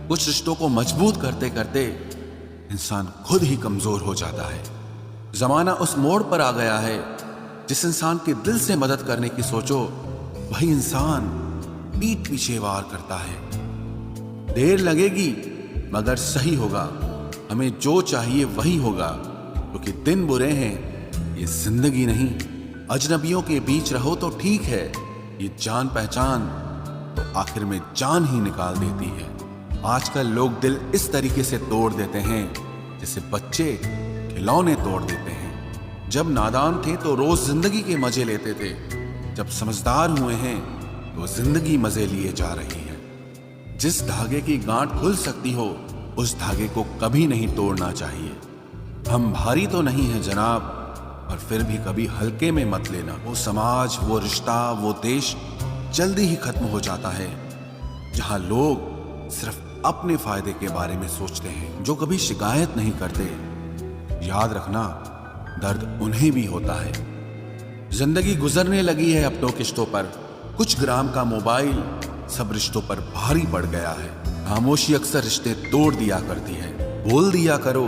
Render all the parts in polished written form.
कुछ रिश्तों को मजबूत करते करते इंसान खुद ही कमजोर हो जाता है। जमाना उस मोड़ पर आ गया है, जिस इंसान के दिल से मदद करने की सोचो वही इंसान पीठ पीछे वार करता है। देर लगेगी मगर सही होगा, हमें जो चाहिए वही होगा, क्योंकि दिन बुरे हैं ये जिंदगी नहीं। अजनबियों के बीच रहो तो ठीक है, ये जान पहचान तो आखिर में जान ही निकाल देती है। आजकल लोग दिल इस तरीके से तोड़ देते हैं जैसे बच्चे खिलौने तोड़ देते हैं। जब नादान थे तो रोज जिंदगी के मजे लेते थे, जब समझदार हुए हैं तो जिंदगी मजे लिए जा रही है। जिस धागे की गांठ खुल सकती हो उस धागे को कभी नहीं तोड़ना चाहिए। हम भारी तो नहीं है जनाब, पर फिर भी कभी हल्के में मत लेना। वो समाज, वो रिश्ता, वो देश जल्दी ही खत्म हो जाता है जहां लोग सिर्फ अपने फायदे के बारे में सोचते हैं, जो कभी शिकायत नहीं करते। याद रखना, दर्द उन्हें भी होता है। जिंदगी गुजरने लगी है अब तो किश्तों पर, कुछ ग्राम का मोबाइल सब रिश्तों पर भारी पड़ गया है। खामोशी अक्सर रिश्ते तोड़ दिया करती है। बोल दिया करो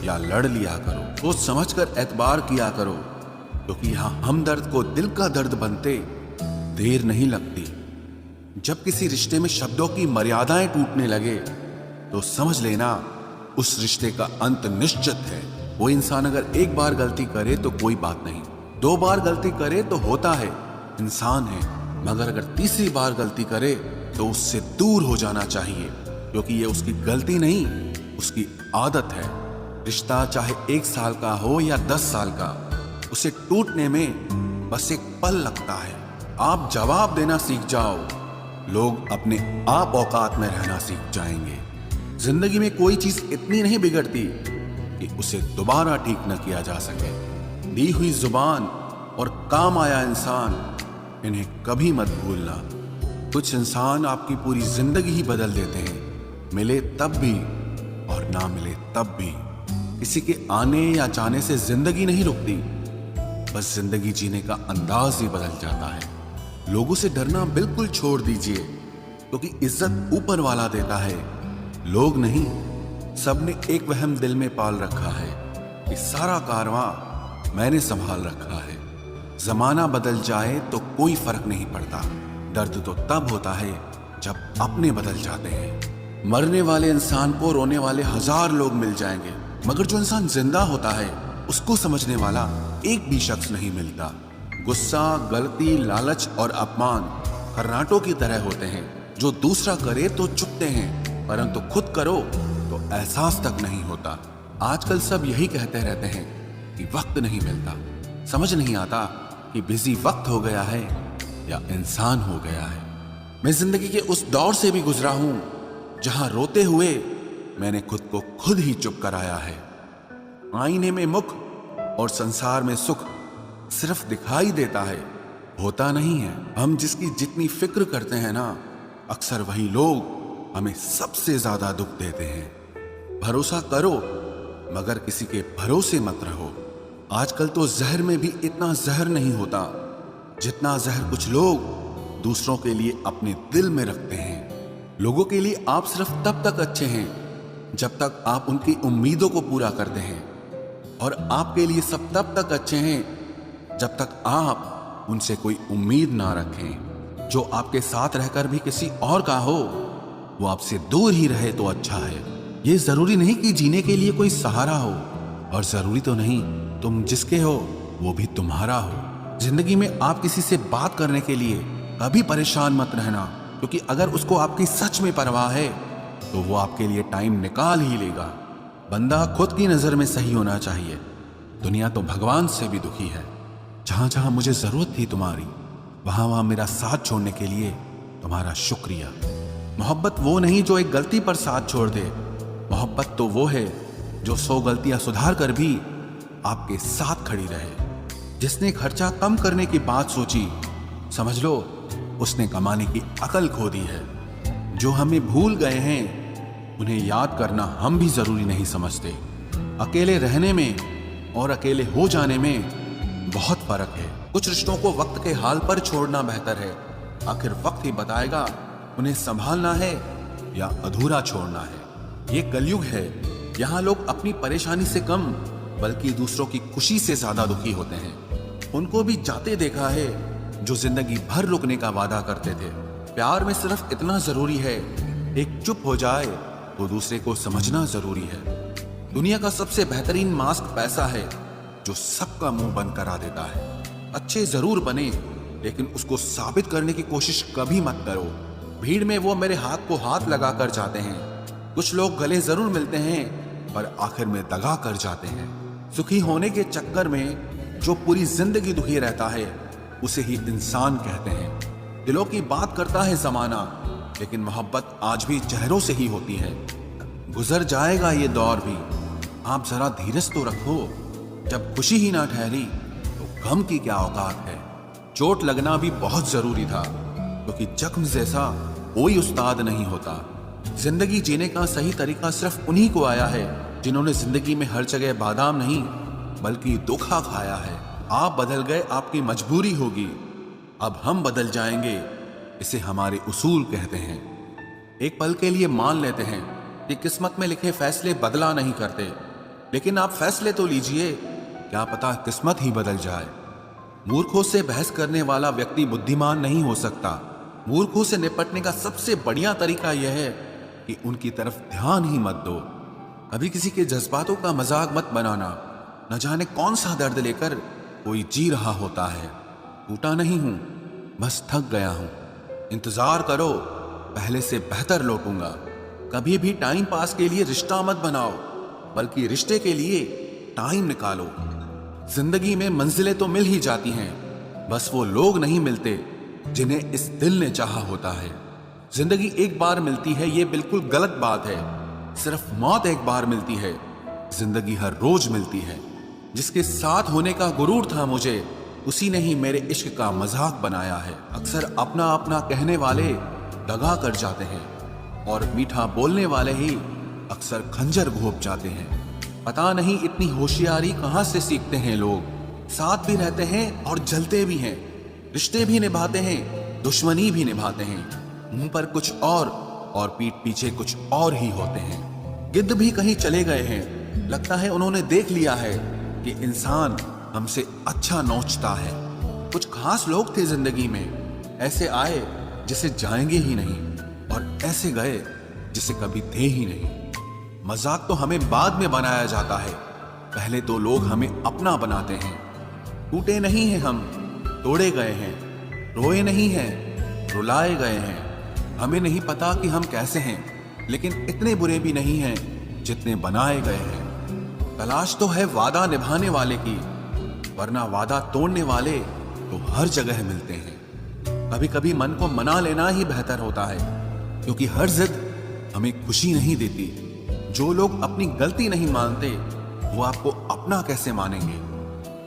या लड़ लिया करो, सोच समझ कर एतबार किया करो, क्योंकि यहां हमदर्द को दिल का दर्द बनते देर नहीं लगती। जब किसी रिश्ते में शब्दों की मर्यादाएं टूटने लगे तो समझ लेना उस रिश्ते का अंत निश्चित है। वो इंसान अगर एक बार गलती करे तो कोई बात नहीं, 2 बार गलती करे तो होता है, इंसान है। मगर अगर तीसरी बार गलती करे तो उससे दूर हो जाना चाहिए, क्योंकि ये उसकी गलती नहीं, उसकी आदत है। रिश्ता चाहे 1 साल का हो या 10 साल का, उसे टूटने में बस एक पल लगता है। आप जवाब देना सीख जाओ, लोग अपने आप औकात में रहना सीख जाएंगे। जिंदगी में कोई चीज इतनी नहीं बिगड़ती कि उसे दोबारा ठीक न किया जा सके। दी हुई जुबान और काम आया इंसान, इन्हें कभी मत भूलना। कुछ इंसान आपकी पूरी जिंदगी ही बदल देते हैं, मिले तब भी और ना मिले तब भी। किसी के आने या जाने से जिंदगी नहीं रुकती, बस जिंदगी जीने का अंदाज ही बदल जाता है। लोगों से डरना बिल्कुल छोड़ दीजिए, क्योंकि इज्जत ऊपर वाला देता है, लोग नहीं। सबने एक वहम दिल में पाल रखा है कि सारा कारवां मैंने संभाल रखा है। जमाना बदल जाए तो कोई फर्क नहीं पड़ता, दर्द तो तब होता है जब अपने बदल जाते हैं। मरने वाले इंसान को रोने वाले 1000 लोग मिल जाएंगे, मगर जो इंसान जिंदा होता है उसको समझने वाला एक भी शख्स नहीं मिलता। गुस्सा, गलती, लालच और अपमान खर्राटों की तरह होते हैं, जो दूसरा करे तो चुपते हैं, परंतु खुद करो तो एहसास तक नहीं होता। आजकल सब यही कहते रहते हैं कि वक्त नहीं मिलता। समझ नहीं आता कि बिजी वक्त हो गया है या इंसान हो गया है। मैं जिंदगी के उस दौर से भी गुजरा हूं जहां रोते हुए मैंने खुद को खुद ही चुप कराया है। आईने में मुख और संसार में सुख सिर्फ दिखाई देता है, होता नहीं है। हम जिसकी जितनी फिक्र करते हैं ना, अक्सर वही लोग हमें सबसे ज्यादा दुख देते हैं। भरोसा करो मगर किसी के भरोसे मत रहो। आजकल तो जहर में भी इतना जहर नहीं होता जितना जहर कुछ लोग दूसरों के लिए अपने दिल में रखते हैं। लोगों के लिए आप सिर्फ तब तक अच्छे हैं जब तक आप उनकी उम्मीदों को पूरा करते हैं, और आपके लिए सब तब तक अच्छे हैं जब तक आप उनसे कोई उम्मीद ना रखें। जो आपके साथ रहकर भी किसी और का हो, वो आपसे दूर ही रहे तो अच्छा है। ये जरूरी नहीं कि जीने के लिए कोई सहारा हो, और जरूरी तो नहीं तुम जिसके हो वो भी तुम्हारा हो। जिंदगी में आप किसी से बात करने के लिए कभी परेशान मत रहना, क्योंकि अगर उसको आपकी सच में परवाह है तो वो आपके लिए टाइम निकाल ही लेगा। बंदा खुद की नजर में सही होना चाहिए, दुनिया तो भगवान से भी दुखी है। जहां जहां मुझे जरूरत थी तुम्हारी, वहां वहां मेरा साथ छोड़ने के लिए तुम्हारा शुक्रिया। मोहब्बत वो नहीं जो एक गलती पर साथ छोड़ दे, मोहब्बत तो वो है जो 100 गलतियां सुधार कर भी आपके साथ खड़ी रहे। जिसने खर्चा कम करने की बात सोची, समझ लो उसने कमाने की अकल खो दी है। जो हमें भूल गए हैं उन्हें याद करना हम भी जरूरी नहीं समझते। अकेले रहने में और अकेले हो जाने में बहुत फर्क है। कुछ रिश्तों को वक्त के हाल पर छोड़ना बेहतर है। आखिर वक्त ही बताएगा उन्हें संभालना है या अधूरा छोड़ना है। ये कलयुग है। यहाँ लोग अपनी परेशानी से कम बल्कि दूसरों की खुशी से ज्यादा दुखी होते हैं। उनको भी जाते देखा है जो जिंदगी भर रुकने का वादा करते थे। प्यार में सिर्फ इतना जरूरी है, एक चुप हो जाए तो दूसरे को समझना जरूरी है। दुनिया का सबसे बेहतरीन मास्क पैसा है जो सबका मुंह बंद करा देता है। अच्छे जरूर बने लेकिन उसको साबित करने की कोशिश कभी मत करो। भीड़ में वो मेरे हाथ को हाथ लगा कर जाते हैं। कुछ लोग गले जरूर मिलते हैं पर आखिर में दगा कर जाते हैं। सुखी होने के चक्कर में जो पूरी जिंदगी दुखी रहता है उसे ही इंसान कहते हैं। दिलों की बात करता है जमाना, लेकिन मोहब्बत आज भी चेहरों से ही होती है। गुजर जाएगा ये दौर भी, आप जरा धीरज तो रखो। जब खुशी ही ना ठहरी तो गम की क्या औकात है। चोट लगना भी बहुत जरूरी था, क्योंकि जख्म जैसा कोई उस्ताद नहीं होता। जिंदगी जीने का सही तरीका सिर्फ उन्हीं को आया है जिन्होंने जिंदगी में हर जगह बादाम नहीं बल्कि धोखा खाया है। आप बदल गए, आपकी मजबूरी होगी, अब हम बदल जाएंगे, इसे हमारे उसूल कहते हैं। एक पल के लिए मान लेते हैं कि किस्मत में लिखे फैसले बदला नहीं करते, लेकिन आप फैसले तो लीजिए, क्या पता किस्मत ही बदल जाए। मूर्खों से बहस करने वाला व्यक्ति बुद्धिमान नहीं हो सकता। मूर्खों से निपटने का सबसे बढ़िया तरीका यह है कि उनकी तरफ ध्यान ही मत दो। कभी किसी के जज्बातों का मजाक मत बनाना। न जाने कौन सा दर्द लेकर कोई जी रहा होता है। टूटा नहीं हूं, बस थक गया हूं। इंतजार करो, पहले से बेहतर लौटूंगा। कभी भी टाइम पास के लिए रिश्ता मत बनाओ, बल्कि रिश्ते के लिए टाइम निकालो। जिंदगी में मंजिलें तो मिल ही जाती हैं, बस वो लोग नहीं मिलते जिन्हें इस दिल ने चाहा होता है। जिंदगी एक बार मिलती है, ये बिल्कुल गलत बात है। सिर्फ मौत एक बार मिलती है, जिंदगी हर रोज मिलती है। जिसके साथ होने का गुरूर था मुझे, उसी ने ही मेरे इश्क का मजाक बनाया है। अक्सर अपना अपना कहने वाले दगा कर जाते हैं, और मीठा बोलने वाले ही अक्सर खंजर घोंप जाते हैं। पता नहीं इतनी होशियारी कहां से सीखते हैं लोग। साथ भी रहते हैं और जलते भी हैं, रिश्ते भी निभाते हैं, दुश्मनी भी निभाते हैं। मुंह पर कुछ और पीठ पीछे कुछ और ही होते हैं। गिद्ध भी कहीं चले गए हैं, लगता है उन्होंने देख लिया है कि इंसान हमसे अच्छा नोचता है। कुछ खास लोग थे जिंदगी में, ऐसे आए जिसे जाएंगे ही नहीं, और ऐसे गए जिसे कभी थे ही नहीं। मजाक तो हमें बाद में बनाया जाता है, पहले तो लोग हमें अपना बनाते हैं। टूटे नहीं हैं हम, तोड़े गए हैं। रोए नहीं हैं, रुलाए गए हैं। हमें नहीं पता कि हम कैसे हैं, लेकिन इतने बुरे भी नहीं हैं जितने बनाए गए हैं। तलाश तो है वादा निभाने वाले की, वरना वादा तोड़ने वाले तो हर जगह मिलते हैं। कभी कभी मन को मना लेना ही बेहतर होता है, क्योंकि हर जिद हमें खुशी नहीं देती। जो लोग अपनी गलती नहीं मानते, वो आपको अपना कैसे मानेंगे।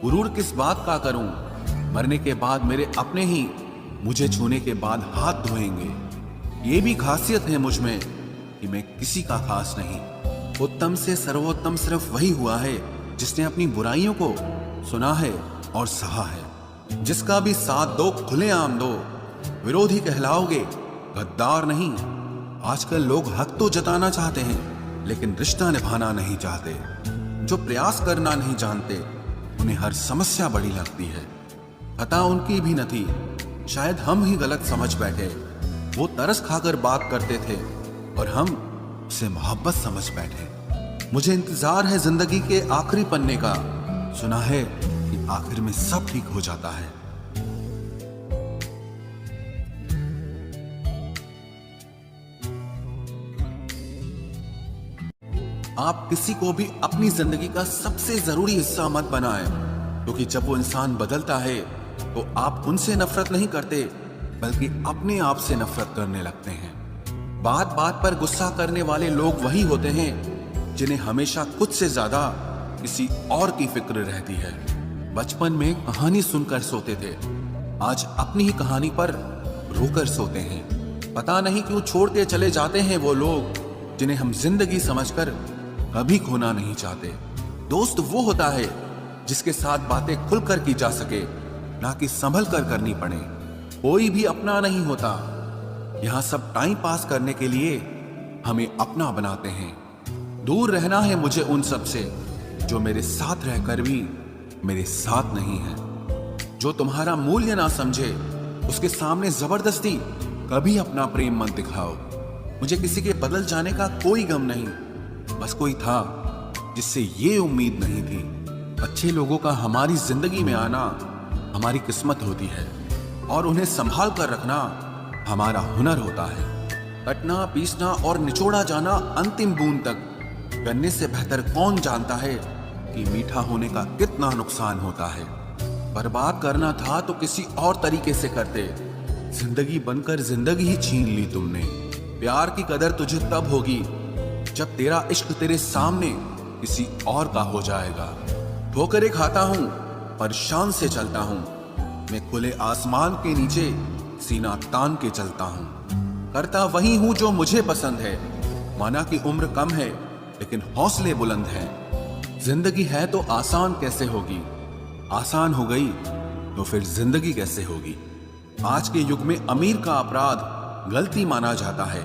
गुरूर किस बात का करूं, मरने के बाद मेरे अपने ही मुझे छूने के बाद हाथ धोएंगे। ये भी खासियत है मुझ में कि मैं किसी का खास नहीं। उत्तम से सर्वोत्तम सिर्फ वही हुआ है जिसने अपनी बुराइयों को सुना है और सहा है। जिसका भी साथ दो, खुलेआम दो, विरोधी कहलाओगे, गद्दार नहीं। आजकल लोग हक तो जताना चाहते हैं, लेकिन रिश्ता निभाना नहीं चाहते। जो प्रयास करना नहीं जानते, उन्हें हर समस्या बड़ी लगती है। पता उनकी भी न थी, शायद हम ही गलत समझ बैठे। वो तरस खाकर बात करते थे और हम उसे मोहब्बत समझ बैठे। मुझे इंतजार है जिंदगी के आखिरी पन्ने का। सुना है कि आखिर में सब ठीक हो जाता है। आप किसी को भी अपनी जिंदगी का सबसे जरूरी हिस्सा मत बनाएं, क्योंकि जब वो इंसान बदलता है तो आप उनसे नफरत नहीं करते, बल्कि अपने आप से नफरत करने लगते हैं। बात बात पर गुस्सा करने वाले लोग वही होते हैं जिन्हें हमेशा खुद से ज्यादा किसी और की फिक्र रहती है। बचपन में कहानी सुनकर सोते थे, आज अपनी ही कहानी पर रोकर सोते हैं। पता नहीं क्यों छोड़ के चले जाते हैं वो लोग जिन्हें हम जिंदगी समझकर कभी खोना नहीं चाहते। दोस्त वो होता है जिसके साथ बातें खुलकर की जा सके, ना कि संभल कर करनी पड़े। कोई भी अपना नहीं होता। यहाँ सब टाइम पास करने के लिए हमें अपना बनाते हैं। दूर रहना है मुझे उन सब से जो मेरे साथ रहकर भी मेरे साथ नहीं है। जो तुम्हारा मूल्य ना समझे उसके सामने जबरदस्ती कभी अपना प्रेम मत दिखाओ। मुझे किसी के बदल जाने का कोई गम नहीं, बस कोई था जिससे ये उम्मीद नहीं थी। अच्छे लोगों का हमारी जिंदगी में आना हमारी किस्मत होती है और उन्हें संभाल कर रखना हमारा हुनर होता है। कटना, पीसना और निचोड़ा जाना अंतिम बूंद तक करने से बेहतर कौन जानता है कि मीठा होने का कितना नुकसान होता है। बर्बाद करना था तो किसी और तरीके से करते। जिंदगी बनकर जिंदगी ही छीन ली तुमने। प्यार की कदर तुझे तब होगी जब तेरा इश्क तेरे सामने किसी और का हो जाएगा। ठोकरें खाता हूं पर शान से चलता हूं। मैं खुले आसमान के नीचे सीना तान के चलता हूं। करता वही हूं जो मुझे पसंद है। माना कि उम्र कम है लेकिन हौसले बुलंद हैं। जिंदगी है तो आसान कैसे होगी, आसान हो गई तो फिर जिंदगी कैसे होगी। आज के युग में अमीर का अपराध गलती माना जाता है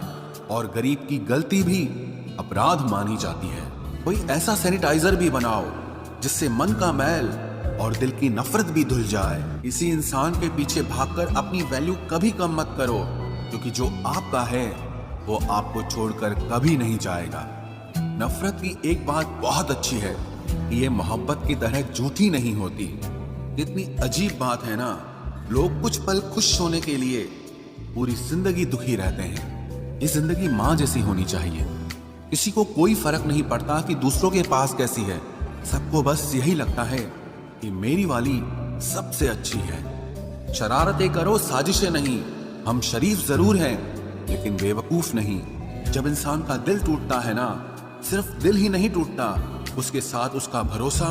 और गरीब की गलती भी अपराध मानी जाती है। कोई ऐसा सैनिटाइजर भी बनाओ जिससे मन का मैल और दिल की नफरत भी धुल जाए। किसी इंसान के पीछे भागकर अपनी वैल्यू कभी कम मत करो, क्योंकि जो आपका है वो आपको छोड़कर कभी नहीं जाएगा। नफरत की एक बात बहुत अच्छी है कि ये मोहब्बत की तरह झूठी नहीं होती। कितनी अजीब बात है ना, लोग कुछ पल खुश होने के लिए पूरी जिंदगी दुखी रहते हैं। ये जिंदगी माँ जैसी होनी चाहिए। किसी को कोई फर्क नहीं पड़ता कि दूसरों के पास कैसी है। सबको बस यही लगता है कि मेरी वाली सबसे अच्छी है। शरारतें करो, साजिशें नहीं। हम शरीफ जरूर हैं लेकिन बेवकूफ नहीं। जब इंसान का दिल टूटता है ना, सिर्फ दिल ही नहीं टूटता, उसके साथ उसका भरोसा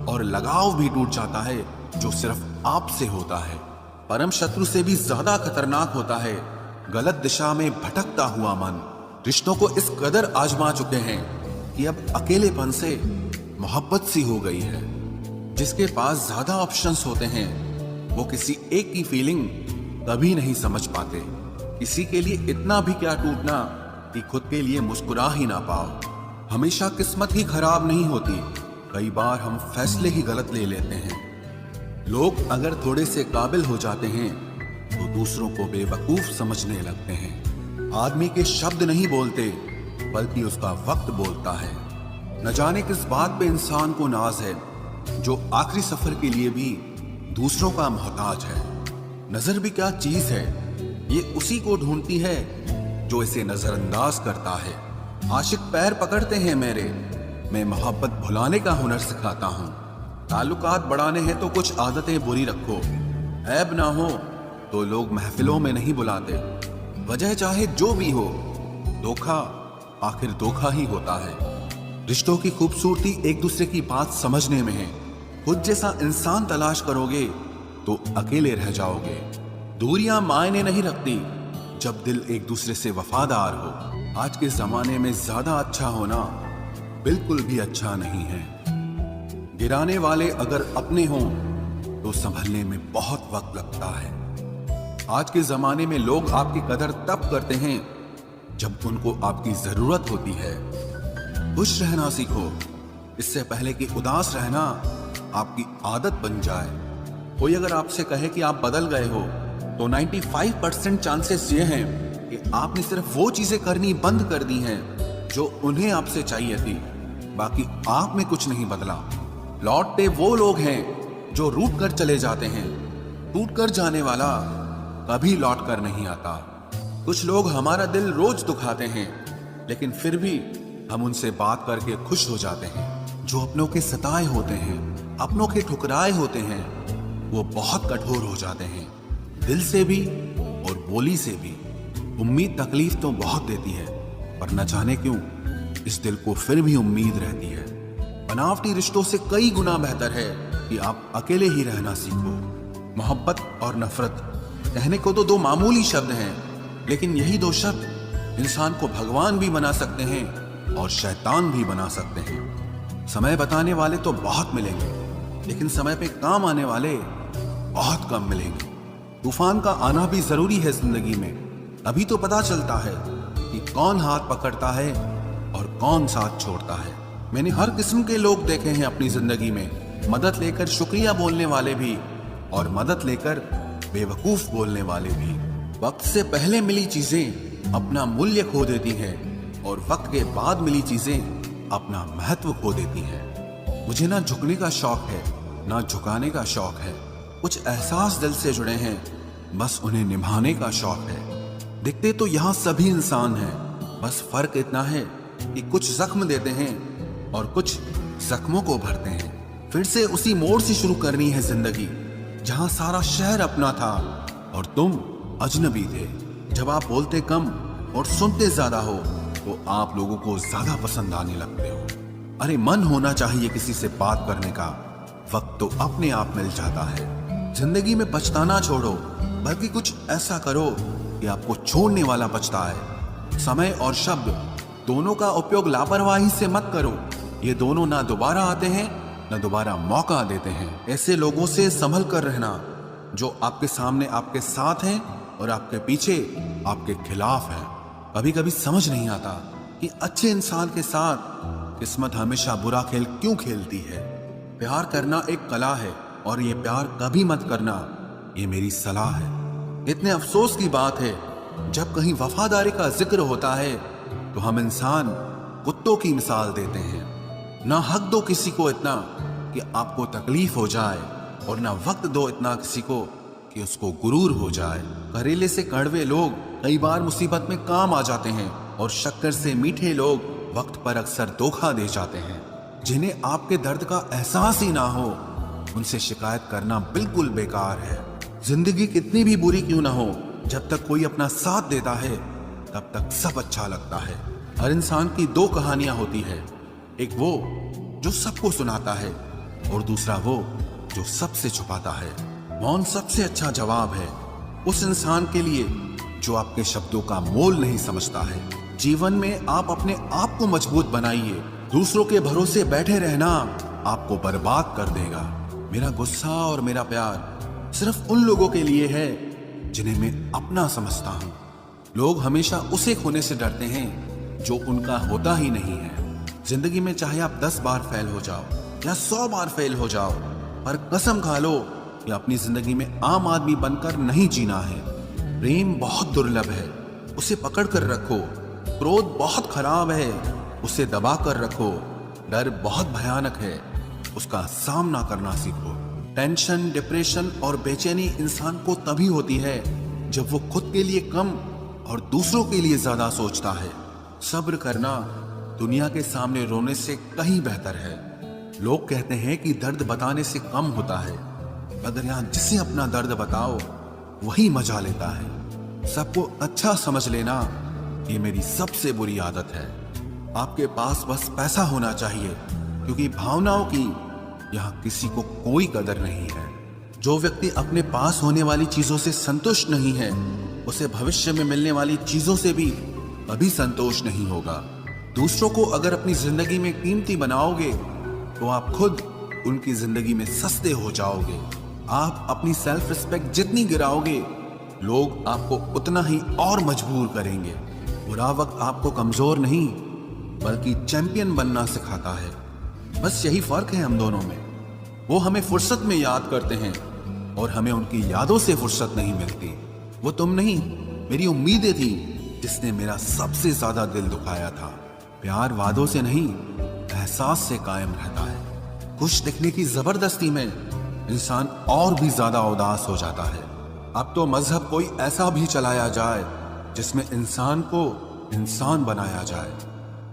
और लगाव भी टूट जाता है, जो सिर्फ आपसे होता है। परम शत्रु से भी ज्यादा खतरनाक होता है गलत दिशा में भटकता हुआ मन। रिश्तों को इस कदर आजमा चुके हैं कि अब अकेलेपन से मोहब्बत सी हो गई है। जिसके पास ज्यादा ऑप्शंस होते हैं वो किसी एक की फीलिंग कभी नहीं समझ पाते। किसी के लिए इतना भी क्या टूटना कि खुद के लिए मुस्कुरा ही ना पाओ। हमेशा किस्मत ही खराब नहीं होती, कई बार हम फैसले ही गलत ले लेते हैं। लोग अगर थोड़े से काबिल हो जाते हैं तो दूसरों को बेवकूफ समझने लगते हैं। आदमी के शब्द नहीं बोलते बल्कि उसका वक्त बोलता है। न जाने किस बात पे इंसान को नाज है, जो आखिरी सफर के लिए भी दूसरों का मोहताज है। नजर भी क्या चीज है, ये उसी को ढूंढती है जो इसे नजरअंदाज करता है। आशिक पैर पकड़ते हैं मेरे, मैं मोहब्बत भुलाने का हुनर सिखाता हूँ। ताल्लुकात बढ़ाने हैं तो कुछ आदतें बुरी रखो। ऐब ना हो तो लोग महफिलों में नहीं बुलाते। वजह चाहे जो भी हो, धोखा आखिर धोखा ही होता है। रिश्तों की खूबसूरती एक दूसरे की बात समझने में है। खुद जैसा इंसान तलाश करोगे तो अकेले रह जाओगे। दूरियां मायने नहीं रखती जब दिल एक दूसरे से वफादार हो। आज के जमाने में ज्यादा अच्छा होना बिल्कुल भी अच्छा नहीं है। गिराने वाले अगर अपने हों तो संभलने में बहुत वक्त लगता है। आज के जमाने में लोग आपकी कदर तब करते हैं जब उनको आपकी जरूरत होती है। खुश रहना सीखो, इससे पहले कि उदास रहना आपकी आदत बन जाए। कोई अगर आपसे कहे कि आप बदल गए हो तो 95% चांसेस ये हैं कि आपने सिर्फ वो चीजें करनी बंद कर दी हैं जो उन्हें आपसे चाहिए थी। बाकी आप में कुछ नहीं बदला। लौटते वो लोग हैं जो रूठ कर चले जाते हैं। टूट कर जाने वाला कभी लौट कर नहीं आता। कुछ लोग हमारा दिल रोज दुखाते हैं लेकिन फिर भी हम उनसे बात करके खुश हो जाते हैं। जो अपनों के सताए होते हैं, अपनों के ठुकराए होते हैं, वो बहुत कठोर हो जाते हैं, दिल से भी और बोली से भी। उम्मीद तकलीफ तो बहुत देती है, पर न जाने क्यों इस दिल को फिर भी उम्मीद रहती है। बनावटी रिश्तों से कई गुना बेहतर है कि आप अकेले ही रहना सीखो। मोहब्बत और नफरत कहने को तो दो मामूली शब्द हैं, लेकिन यही दो शब्द इंसान को भगवान भी बना सकते हैं और शैतान भी बना सकते हैं। समय बताने वाले तो बहुत मिलेंगे, लेकिन समय पे काम आने वाले बहुत कम मिलेंगे। तूफान का आना भी जरूरी है जिंदगी में, अभी तो पता चलता है कि कौन हाथ पकड़ता है और कौन साथ छोड़ता है। मैंने हर किस्म के लोग देखे हैं अपनी जिंदगी में, मदद लेकर शुक्रिया बोलने वाले भी और मदद लेकर बेवकूफ बोलने वाले भी। वक्त से पहले मिली चीजें अपना मूल्य खो देती हैं और वक्त के बाद मिली चीजें अपना महत्व खो देती हैं। मुझे ना झुकने का शौक है ना झुकाने का शौक है। कुछ एहसास दिल से जुड़े हैं, बस उन्हें निभाने का शौक है। दिखते तो यहाँ सभी इंसान हैं, बस फर्क इतना है कि कुछ जख्म देते हैं और कुछ जख्मों को भरते हैं। फिर से उसी मोड़ से शुरू करनी है जिंदगी जहां सारा शहर अपना था और तुम अजनबी थे। जब आप बोलते कम और सुनते ज्यादा हो तो आप लोगों को ज्यादा पसंद आने लगते हो। अरे मन होना चाहिए किसी से बात करने का, वक्त तो अपने आप मिल जाता है। जिंदगी में पछताना छोड़ो, बल्कि कुछ ऐसा करो कि आपको छोड़ने वाला पछताए। समय और शब्द दोनों का उपयोग लापरवाही से मत करो। ये दोनों ना दोबारा आते हैं ना दोबारा मौका देते हैं। ऐसे लोगों से संभल कर रहना जो आपके सामने आपके साथ हैं और आपके पीछे आपके खिलाफ हैं। कभी कभी समझ नहीं आता कि अच्छे इंसान के साथ किस्मत हमेशा बुरा खेल क्यों खेलती है। प्यार करना एक कला है और ये प्यार कभी मत करना, ये मेरी सलाह है। इतने अफसोस की बात है जब कहीं वफादारी का जिक्र होता है तो हम इंसान कुत्तों की मिसाल देते हैं। ना हक दो किसी को इतना कि आपको तकलीफ हो जाए और ना वक्त दो इतना किसी को कि उसको गुरूर हो जाए। करेले से कड़वे लोग कई बार मुसीबत में काम आ जाते हैं और शक्कर से मीठे लोग वक्त पर अक्सर धोखा दे जाते हैं। जिन्हें आपके दर्द का एहसास ही ना हो उनसे शिकायत करना बिल्कुल बेकार है। जिंदगी कितनी भी बुरी क्यों ना हो, जब तक कोई अपना साथ देता है तब तक सब अच्छा लगता है। हर इंसान की दो कहानियां होती है, एक वो जो सबको सुनाता है और दूसरा वो जो सबसे छुपाता है। मौन सबसे अच्छा जवाब है उस इंसान के लिए जो आपके शब्दों का मोल नहीं समझता है। जीवन में आप अपने आप को मजबूत बनाइए। दूसरों के भरोसे बैठे रहना आपको बर्बाद कर देगा। मेरा गुस्सा और मेरा प्यार सिर्फ उन लोगों के लिए है जिन्हें मैं अपना समझता हूँ। लोग हमेशा उसे खोने से डरते हैं जो उनका होता ही नहीं है। जिंदगी में चाहे आप 10 बार फेल हो जाओ या 100 बार फेल हो जाओ, पर कसम खा लो कि अपनी जिंदगी में आम आदमी बनकर नहीं जीना है। प्रेम बहुत दुर्लभ है, उसे पकड़ कर रखो। क्रोध बहुत खराब है, उसे दबा कर रखो। डर बहुत भयानक है, उसका सामना करना सीखो। टेंशन, डिप्रेशन और बेचैनी इंसान को तभी होती है जब वो खुद के लिए कम और दूसरों के लिए ज्यादा सोचता है। सब्र करना दुनिया के सामने रोने से कहीं बेहतर है। लोग कहते हैं कि दर्द बताने से कम होता है, मगर यहाँ जिसे अपना दर्द बताओ वही मजा लेता है। सबको अच्छा समझ लेना ये मेरी सबसे बुरी आदत है। आपके पास बस पैसा होना चाहिए, क्योंकि भावनाओं की यहाँ किसी को कोई कदर नहीं है। जो व्यक्ति अपने पास होने वाली चीजों से संतुष्ट नहीं है, उसे भविष्य में मिलने वाली चीजों से भी कभी संतोष नहीं होगा। दूसरों को अगर अपनी जिंदगी में कीमती बनाओगे तो आप खुद उनकी जिंदगी में सस्ते हो जाओगे। आप अपनी सेल्फ रिस्पेक्ट जितनी गिराओगे, लोग आपको उतना ही और मजबूर करेंगे। बुरा वक्त आपको कमजोर नहीं बल्कि चैंपियन बनना सिखाता है। बस यही फर्क है हम दोनों में। वो हमें फुर्सत में याद करते हैं और हमें उनकी यादों से फुर्सत नहीं मिलती। वो तुम नहीं, मेरी उम्मीदें थी जिसने मेरा सबसे ज्यादा दिल दुखाया था। प्यार वादों से नहीं, एहसास से कायम रहता है। खुश दिखने की जबरदस्ती में इंसान और भी ज्यादा उदास हो जाता है। अब तो मजहब कोई ऐसा भी चलाया जाए जिसमें इंसान को इंसान बनाया जाए।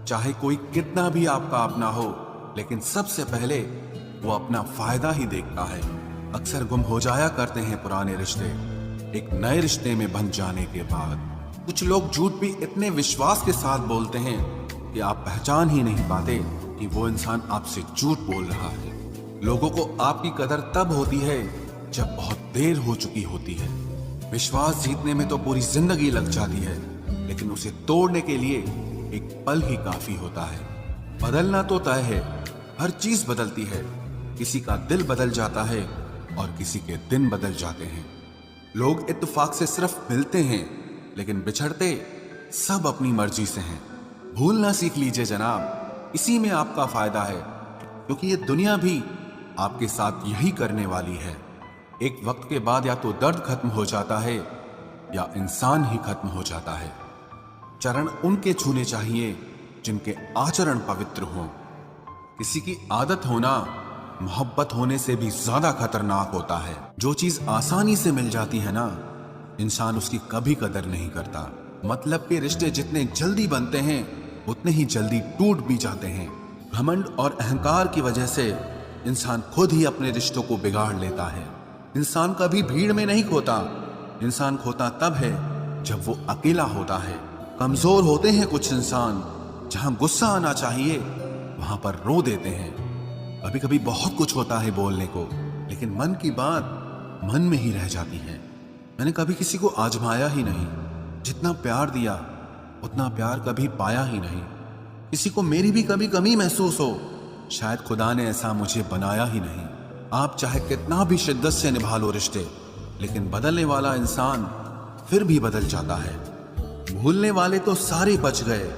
चाहे कोई कितना भी आपका अपना हो, लेकिन सबसे पहले वो अपना फायदा ही देखता है। अक्सर गुम हो जाया करते हैं पुराने रिश्ते एक नए रिश्ते में बन जाने के बाद। कुछ लोग झूठ भी इतने विश्वास के साथ बोलते हैं कि आप पहचान ही नहीं पाते कि वो इंसान आपसे झूठ बोल रहा है। लोगों को आपकी कदर तब होती है जब बहुत देर हो चुकी होती है। विश्वास जीतने में तो पूरी जिंदगी लग जाती है, लेकिन उसे तोड़ने के लिए एक पल ही काफी होता है। बदलना तो तय है, हर चीज बदलती है। किसी का दिल बदल जाता है और किसी के दिन बदल जाते हैं। लोग इत्तेफाक से सिर्फ मिलते हैं, लेकिन बिछड़ते सब अपनी मर्जी से हैं। भूलना सीख लीजिए जनाब, इसी में आपका फायदा है, क्योंकि ये दुनिया भी आपके साथ यही करने वाली है। एक वक्त के बाद या तो दर्द खत्म हो जाता है या इंसान ही खत्म हो जाता है। चरण उनके छूने चाहिए जिनके आचरण पवित्र हों। किसी की आदत होना मोहब्बत होने से भी ज्यादा खतरनाक होता है। जो चीज आसानी से मिल जाती है ना, इंसान उसकी कभी कदर नहीं करता। मतलब के रिश्ते जितने जल्दी बनते हैं उतने ही जल्दी टूट भी जाते हैं। घमंड और अहंकार की वजह से इंसान खुद ही अपने रिश्तों को बिगाड़ लेता है। इंसान कभी भीड़ में नहीं खोता, इंसान खोता तब है जब वो अकेला होता है। कमजोर होते हैं कुछ इंसान, जहां गुस्सा आना चाहिए वहां पर रो देते हैं। कभी कभी बहुत कुछ होता है बोलने को, लेकिन मन की बात मन में ही रह जाती है। मैंने कभी किसी को आजमाया ही नहीं, जितना प्यार दिया उतना प्यार कभी पाया ही नहीं। किसी को मेरी भी कभी कमी महसूस हो, शायद खुदा ने ऐसा मुझे बनाया ही नहीं। आप चाहे कितना भी शिद्दत से निभा लो रिश्ते, लेकिन बदलने वाला इंसान फिर भी बदल जाता है। भूलने वाले तो सारे बच गए,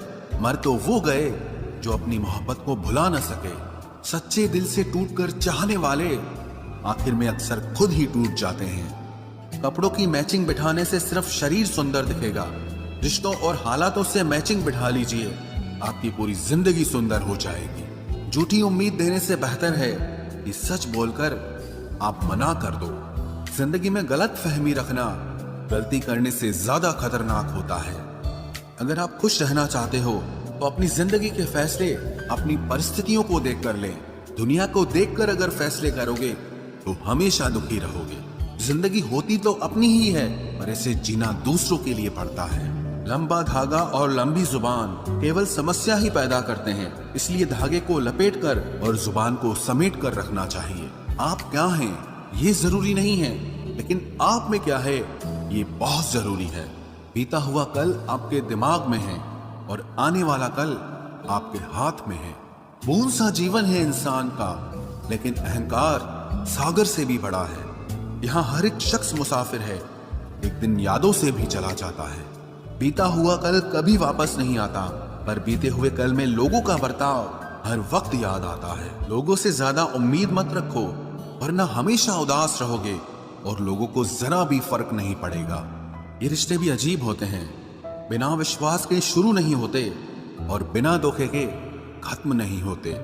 मर तो वो गए जो अपनी मोहब्बत को भुला न सके। सच्चे दिल से टूटकर चाहने वाले आखिर में अक्सर खुद ही टूट जाते हैं। कपड़ों की मैचिंग बिठाने से सिर्फ शरीर सुंदर दिखेगा, रिश्तों और हालातों से मैचिंग बिठा लीजिए, आपकी पूरी जिंदगी सुंदर हो जाएगी। झूठी उम्मीद देने से बेहतर है कि सच बोलकर आप मना कर दो। जिंदगी में गलत फहमी रखना गलती करने से ज्यादा खतरनाक होता है। अगर आप खुश रहना चाहते हो तो अपनी जिंदगी के फैसले अपनी परिस्थितियों को देखकर लें। दुनिया को देखकर अगर फैसले करोगे तो हमेशा दुखी रहोगे। जिंदगी होती तो अपनी ही है, पर इसे जीना दूसरों के लिए पड़ता है। लंबा धागा और लंबी जुबान केवल समस्या ही पैदा करते हैं, इसलिए धागे को लपेटकर और जुबान को समेट कर रखना चाहिए। आप क्या हैं ये जरूरी नहीं है, लेकिन आप में क्या है ये बहुत जरूरी है। बीता हुआ कल आपके दिमाग में है और आने वाला कल आपके हाथ में है। बूंद सा जीवन है इंसान का, लेकिन अहंकार सागर से भी बड़ा है। यहाँ हर एक शख्स मुसाफिर है, एक दिन यादों से भी चला जाता है। बीता हुआ कल कभी वापस नहीं आता, पर बीते हुए कल में लोगों का बर्ताव हर वक्त याद आता है। लोगों से ज्यादा उम्मीद मत रखो, वरना हमेशा उदास रहोगे और लोगों को जरा भी फर्क नहीं पड़ेगा। ये रिश्ते भी अजीब होते हैं, बिना विश्वास के शुरू नहीं होते और बिना धोखे के खत्म नहीं होते।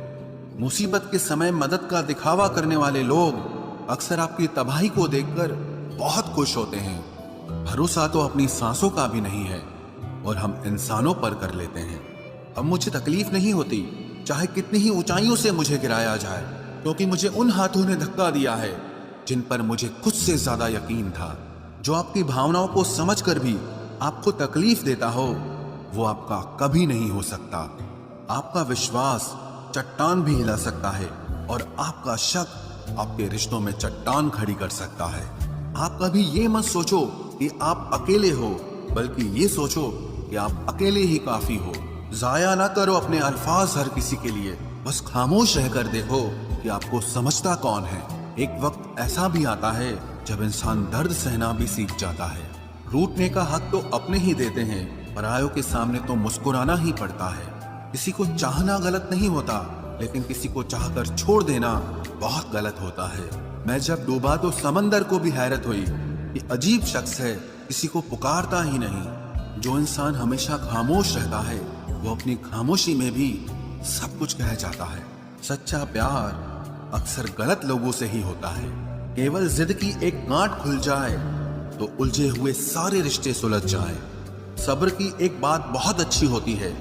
मुसीबत के समय मदद का दिखावा करने वाले लोग अक्सर आपकी तबाही को देखकर बहुत खुश होते हैं। भरोसा तो अपनी सांसों का भी नहीं है और हम इंसानों पर कर लेते हैं। अब मुझे तकलीफ नहीं होती चाहे कितनी ही ऊंचाइयों से मुझे गिराया जाए, क्योंकि मुझे उन हाथों ने धक्का दिया है जिन पर मुझे खुद से ज्यादा यकीन था। जो आपकी भावनाओं को समझकर भी आपको तकलीफ देता हो, वो आपका कभी नहीं हो सकता। आपका विश्वास चट्टान भी हिला सकता है और आपका शक आपके रिश्तों में चट्टान खड़ी कर सकता है। आप कभी ये मत सोचो कि आप अकेले हो, बल्कि ये सोचो कि आप अकेले ही काफी हो। जाया ना करो अपने अल्फाज हर किसी के लिए, बस खामोश रहकर देखो कि आपको समझता कौन है। एक वक्त ऐसा भी आता है जब इंसान दर्द सहना भी सीख जाता है। रूठने का हक तो अपने ही देते हैं, परायों के सामने तो मुस्कुराना ही पड़ता है। किसी को चाहना गलत नहीं होता, लेकिन किसी को चाहकर छोड़ देना बहुत गलत होता है। मैं जब डूबा तो समंदर को भी हैरत हुई कि अजीब शख्स है, किसी को पुकारता ही नहीं। जो इंसान हमेशा खामोश रहता है वो अपनी खामोशी में भी सब कुछ कह जाता है। सच्चा प्यार अक्सर गलत लोगों से ही होता है। केवल जिद की एक गांठ खुल जाए तो उलझे हुए सारे रिश्ते सुलझ जाएं। सब्र की एक बात बहुत अच्छी होती है,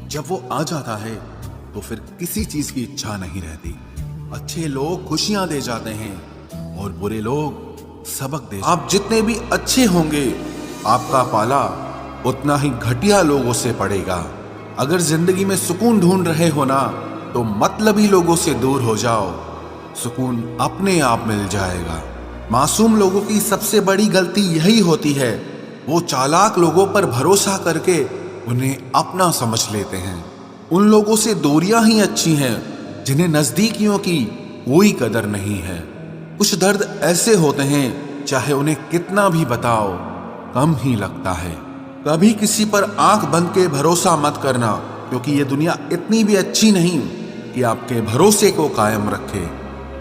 जब वो आ जाता है तो फिर किसी चीज की इच्छा नहीं रहती। अच्छे लोग खुशियां दे जाते हैं और बुरे लोग सबक दे। आप जितने भी अच्छे होंगे, आपका पाला उतना ही घटिया लोगों से पड़ेगा। अगर जिंदगी में सुकून ढूंढ रहे हो ना, तो मतलबी लोगों से दूर हो जाओ, सुकून अपने आप मिल जाएगा। मासूम लोगों की सबसे बड़ी गलती यही होती है, वो चालाक लोगों पर भरोसा करके उन्हें अपना समझ लेते हैं। उन लोगों से दूरियां ही अच्छी हैं जिन्हें नजदीकियों की कोई कदर नहीं है। कुछ दर्द ऐसे होते हैं चाहे उन्हें कितना भी बताओ कम ही लगता है। कभी किसी पर आंख बंद के भरोसा मत करना, क्योंकि ये दुनिया इतनी भी अच्छी नहीं कि आपके भरोसे को कायम रखे।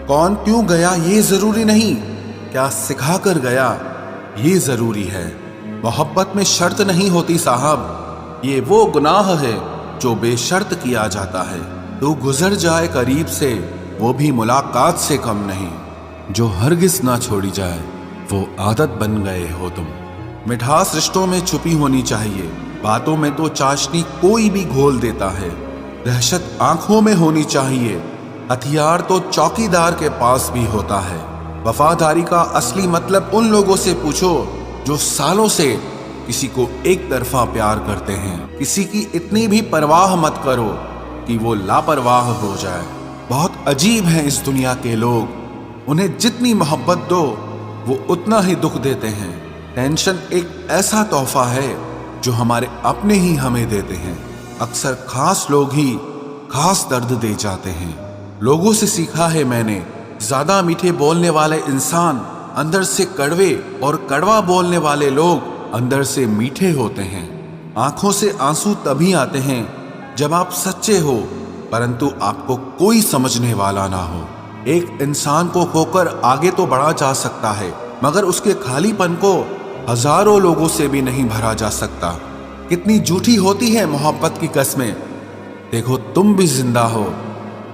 कौन क्यों गया ये जरूरी नहीं, क्या सिखा कर गया ये जरूरी है। मोहब्बत में शर्त नहीं होती साहब, ये वो गुनाह है जो बेशर्त किया जाता है। तू गुजर जाए करीब से, वो भी मुलाकात से कम नहीं। जो हरगिज ना छोड़ी जाए, वो आदत बन गए हो तुम। मिठास रिश्तों में छुपी होनी चाहिए, बातों में तो चाशनी कोई भी घोल देता है। दहशत आंखों में होनी चाहिए, हथियार तो चौकीदार के पास भी होता है। वफादारी का असली मतलब उन लोगों से पूछो जो सालों से किसी को एक तरफा प्यार करते हैं। किसी की इतनी भी परवाह मत करो कि वो लापरवाह हो जाए। बहुत अजीब हैं इस दुनिया के लोग, उन्हें जितनी मोहब्बत दो वो उतना ही दुख देते हैं। टेंशन एक ऐसा तोहफा है जो हमारे अपने ही हमें देते हैं। अक्सर खास लोग ही खास दर्द दे जाते हैं। लोगों से सीखा है मैंने, ज्यादा मीठे बोलने वाले इंसान अंदर से कड़वे और कड़वा बोलने वाले लोग अंदर से मीठे होते हैं। आंखों से आंसू तभी आते हैं जब आप सच्चे हो, परंतु आपको कोई समझने वाला ना हो। एक इंसान को खोकर आगे तो बढ़ा जा सकता है, मगर उसके खालीपन को हजारों लोगों से भी नहीं भरा जा सकता। कितनी झूठी होती है मोहब्बत की कस्में। देखो तुम भी जिंदा हो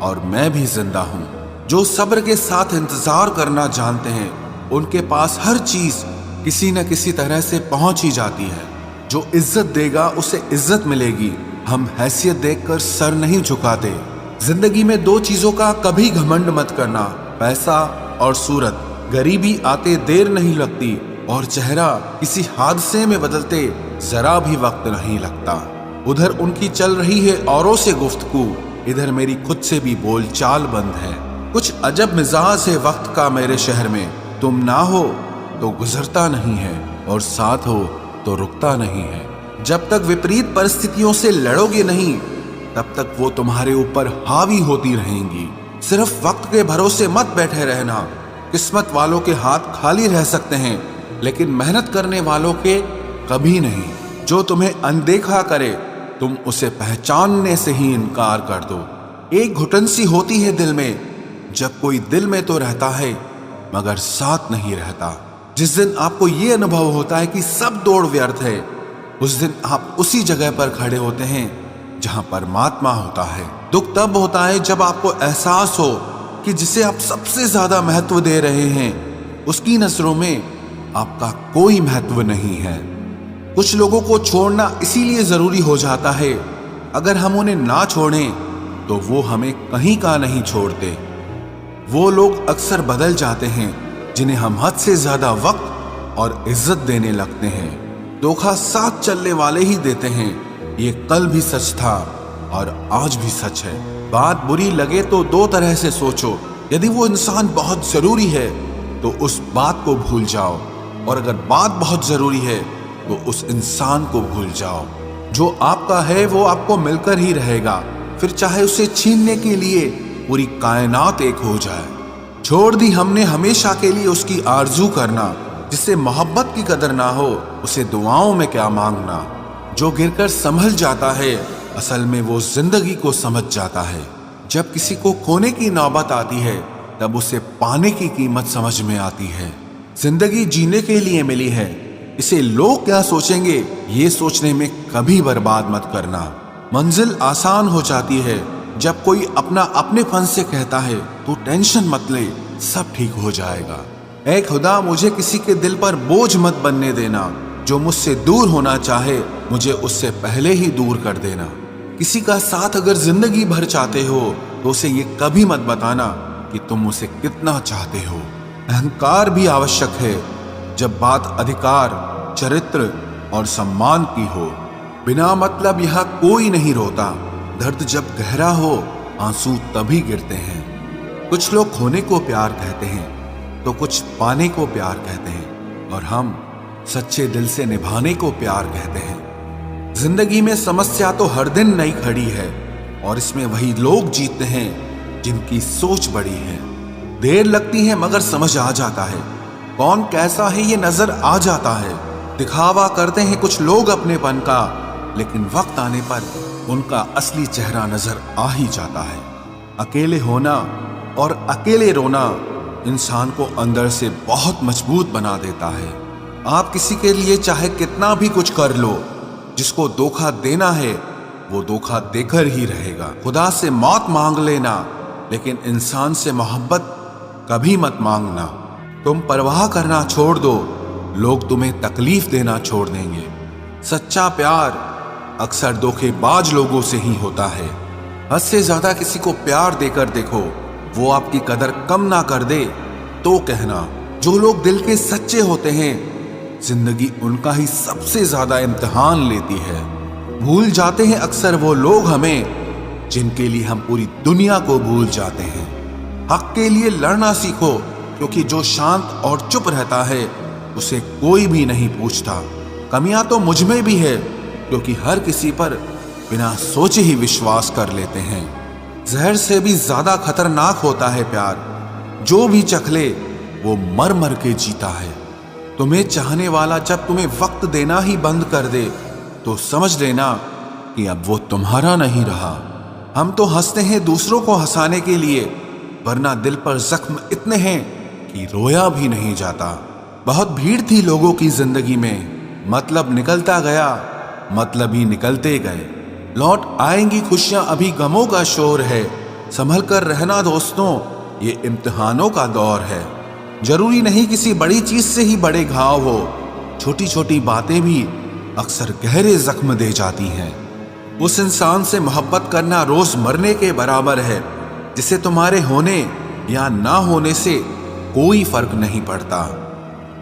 और मैं भी जिंदा हूं। जो सब्र के साथ इंतजार करना जानते हैं, उनके पास हर चीज किसी न किसी तरह से पहुंच ही जाती है। जो इज्जत देगा उसे इज्जत मिलेगी। हम हैसियत देखकर सर नहीं झुकाते। जिंदगी में दो चीजों का कभी घमंड मत करना, पैसा और सूरत। गरीबी आते देर नहीं लगती और चेहरा किसी हादसे में बदलते जरा भी वक्त नहीं लगता। उधर उनकी चल रही है औरों से गुफ्तगू, इधर मेरी खुद से भी बोलचाल बंद है। कुछ अजब मिजाज है वक्त का मेरे शहर में। तुम ना हो तो गुजरता नहीं है और साथ हो तो रुकता नहीं है। जब तक विपरीत परिस्थितियों से लड़ोगे नहीं, तब तक वो तुम्हारे ऊपर हावी होती रहेंगी। सिर्फ वक्त के भरोसे मत बैठे रहना। किस्मत वालों के हाथ खाली रह सकते हैं, लेकिन मेहनत करने वालों के कभी नहीं। जो तुम्हें अनदेखा करे, तुम उसे पहचानने से ही इनकार कर दो। एक घुटन सी होती है दिल में, जब कोई दिल में तो रहता है मगर साथ नहीं रहता। जिस दिन आपको ये अनुभव होता है कि सब दौड़ व्यर्थ है, उस दिन आप उसी जगह पर खड़े होते हैं जहां परमात्मा होता है। दुख तब होता है जब आपको एहसास हो कि जिसे आप सबसे ज्यादा महत्व दे रहे हैं, उसकी नजरों में आपका कोई महत्व नहीं है। कुछ लोगों को छोड़ना इसीलिए जरूरी हो जाता है, अगर हम उन्हें ना छोड़ें तो वो हमें कहीं का नहीं छोड़ते। वो लोग अक्सर बदल जाते हैं जिन्हें हम हद से ज्यादा वक्त और इज्जत देने लगते हैं। धोखा साथ चलने वाले ही देते हैं, ये कल भी सच था और आज भी सच है। बात बुरी लगे तो दो तरह से सोचो। यदि वो इंसान बहुत जरूरी है तो उस बात को भूल जाओ, और अगर बात बहुत जरूरी है तो उस इंसान को भूल जाओ। जो आपका है वो आपको मिलकर ही रहेगा, फिर चाहे उसे छीनने के लिए पूरी कायनात एक हो जाए। छोड़ दी हमने हमेशा के लिए उसकी आरजू करना। जिससे मोहब्बत की कदर ना हो, उसे दुआओं में क्या मांगना। जो गिरकर संभल जाता है, असल में वो जिंदगी को समझ जाता है। जब किसी को खोने की नौबत आती है, तब उसे पाने की कीमत समझ में आती है। जिंदगी जीने के लिए मिली है, इसे लोग क्या सोचेंगे ये सोचने में कभी बर्बाद मत करना। मंजिल आसान हो जाती है जब कोई अपना अपनेपन से कहता है तो टेंशन मत ले, सब ठीक हो जाएगा। ऐ खुदा, मुझे किसी के दिल पर बोझ मत बनने देना। जो मुझसे दूर होना चाहे, मुझे उससे पहले ही दूर कर देना। किसी का साथ अगर जिंदगी भर चाहते हो तो उसे ये कभी मत बताना कि तुम उसे कितना चाहते हो। अहंकार भी आवश्यक है जब बात अधिकार, चरित्र और सम्मान की हो। बिना मतलब यहाँ कोई नहीं रोता। दर्द जब गहरा हो, आंसू तभी गिरते हैं। कुछ लोग खोने को प्यार कहते हैं तो कुछ पाने को प्यार कहते हैं, और हम सच्चे दिल से निभाने को प्यार कहते हैं। जिंदगी में समस्या तो हर दिन नई खड़ी है, और इसमें वही लोग जीतते हैं जिनकी सोच बड़ी है। देर लगती है मगर समझ आ जाता है। कौन कैसा है ये नजर आ जाता है। दिखावा करते हैं कुछ लोग अपनेपन का, लेकिन वक्त आने पर उनका असली चेहरा नजर आ ही जाता है। अकेले होना और अकेले रोना इंसान को अंदर से बहुत मजबूत बना देता है। आप किसी के लिए चाहे कितना भी कुछ कर लो, जिसको धोखा देना है वो धोखा देकर ही रहेगा। खुदा से मौत मांग लेना, लेकिन इंसान से मोहब्बत कभी मत मांगना। तुम परवाह करना छोड़ दो, लोग तुम्हें तकलीफ देना छोड़ देंगे। सच्चा प्यार अक्सर धोखेबाज लोगों से ही होता है। हद से ज्यादा किसी को प्यार देकर देखो, वो आपकी कदर कम ना कर दे तो कहना। जो लोग दिल के सच्चे होते हैं, जिंदगी उनका ही सबसे ज्यादा इम्तिहान लेती है। भूल जाते हैं अक्सर वो लोग हमें, जिनके लिए हम पूरी दुनिया को भूल जाते हैं। हक के लिए लड़ना सीखो, क्योंकि जो शांत और चुप रहता है उसे कोई भी नहीं पूछता। कमियां तो मुझ में भी है, क्योंकि हर किसी पर बिना सोचे ही विश्वास कर लेते हैं। जहर से भी ज्यादा खतरनाक होता है प्यार। जो भी चखले वो मर मर के जीता है। तुम्हें चाहने वाला जब तुम्हें वक्त देना ही बंद कर दे, तो समझ लेना कि अब वो तुम्हारा नहीं रहा। हम तो हंसते हैं दूसरों को हंसाने के लिए, वरना दिल पर जख्म इतने हैं कि रोया भी नहीं जाता। बहुत भीड़ थी लोगों की जिंदगी में, मतलब निकलता गया, मतलब ही निकलते गए। लौट आएंगी खुशियां, अभी गमों का शोर है। संभल कर रहना दोस्तों, ये इम्तिहानों का दौर है। जरूरी नहीं किसी बड़ी चीज से ही बड़े घाव हो, छोटी छोटी बातें भी अक्सर गहरे जख्म दे जाती हैं। उस इंसान से मोहब्बत करना रोज मरने के बराबर है, जिसे तुम्हारे होने या ना होने से कोई फर्क नहीं पड़ता।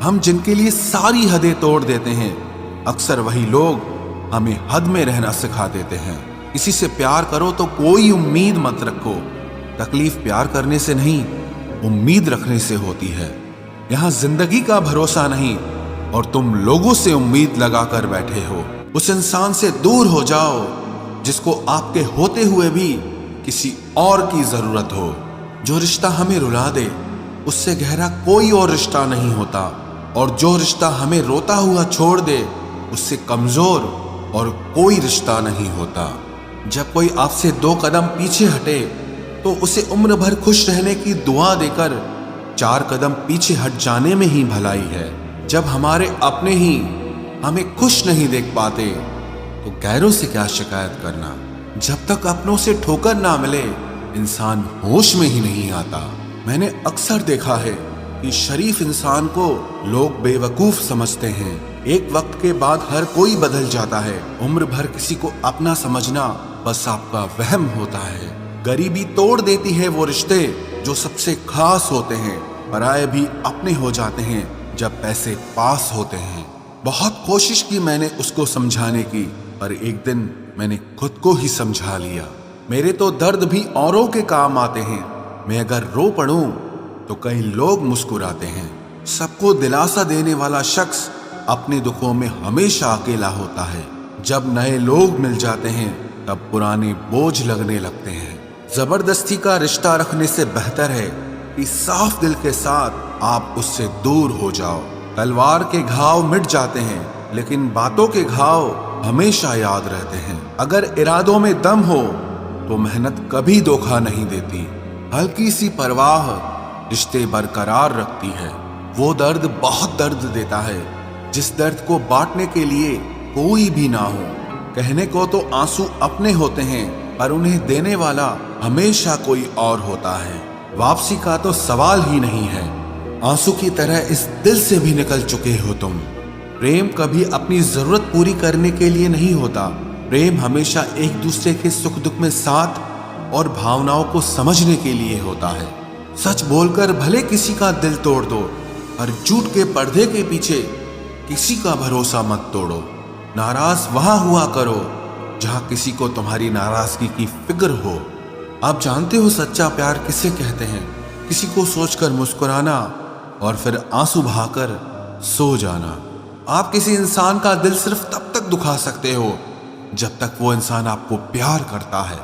हम जिनके लिए सारी हदें तोड़ देते हैं, अक्सर वही लोग हमें हद में रहना सिखा देते हैं। किसी से प्यार करो तो कोई उम्मीद मत रखो। तकलीफ प्यार करने से नहीं, उम्मीद रखने से होती है। यहां जिंदगी का भरोसा नहीं, और तुम लोगों से उम्मीद लगाकर बैठे हो। उस इंसान से दूर हो जाओ जिसको आपके होते हुए भी किसी और की जरूरत हो। जो रिश्ता हमें रुला दे, उससे गहरा कोई और रिश्ता नहीं होता, और जो रिश्ता हमें रोता हुआ छोड़ दे, उससे कमजोर और कोई रिश्ता नहीं होता। जब कोई आपसे 2 कदम पीछे हटे, तो उसे उम्र भर खुश रहने की दुआ देकर 4 कदम पीछे हट जाने में ही भलाई है। जब हमारे अपने ही हमें खुश नहीं देख पाते, तो गैरों से क्या शिकायत करना। जब तक अपनों से ठोकर ना मिले, इंसान होश में ही नहीं आता। मैंने अक्सर देखा है कि शरीफ इंसान को लोग बेवकूफ समझते हैं। एक वक्त के बाद हर कोई बदल जाता है। उम्र भर किसी को अपना समझना बस आपका वहम होता है। गरीबी तोड़ देती है वो रिश्ते जो सबसे खास होते हैं। पराये भी अपने हो जाते हैं जब पैसे पास होते हैं। बहुत कोशिश की मैंने उसको समझाने की, पर एक दिन मैंने खुद को ही समझा लिया। मेरे तो दर्द भी औरों के काम आते हैं। मैं अगर रो पड़ूं तो कई लोग मुस्कुराते हैं। सबको दिलासा देने वाला शख्स अपने दुखों में हमेशा अकेला होता है। जब नए लोग मिल जाते हैं, तब पुराने बोझ लगने लगते हैं। जबरदस्ती का रिश्ता रखने से बेहतर है कि साफ दिल के साथ आप उससे दूर हो जाओ। तलवार के घाव मिट जाते हैं, लेकिन बातों के घाव हमेशा याद रहते हैं। अगर इरादों में दम हो तो मेहनत कभी धोखा नहीं देती। हल्की सी परवाह रिश्ते बरकरार रखती है। वो दर्द बहुत दर्द देता है, जिस दर्द को बांटने के लिए कोई भी ना हो। कहने को तो आंसू अपने होते हैं, पर उन्हें देने वाला हमेशा कोई और होता है। वापसी का तो सवाल ही नहीं है। आंसू की तरह इस दिल से भी निकल चुके हो तुम। प्रेम कभी अपनी जरूरत पूरी करने के लिए नहीं होता। प्रेम हमेशा एक दूसरे के सुख दुख में साथ और भावनाओं को समझने के लिए होता है। सच बोलकर भले किसी का दिल तोड़ दो, पर झूठ के पर्दे के पीछे किसी का भरोसा मत तोड़ो। नाराज वहां हुआ करो जहां किसी को तुम्हारी नाराजगी की फिक्र हो। आप जानते हो सच्चा प्यार किसे कहते हैं? किसी को सोचकर मुस्कुराना और फिर आंसू बहाकर सो जाना। आप किसी इंसान का दिल सिर्फ तब तक दुखा सकते हो जब तक वो इंसान आपको प्यार करता है।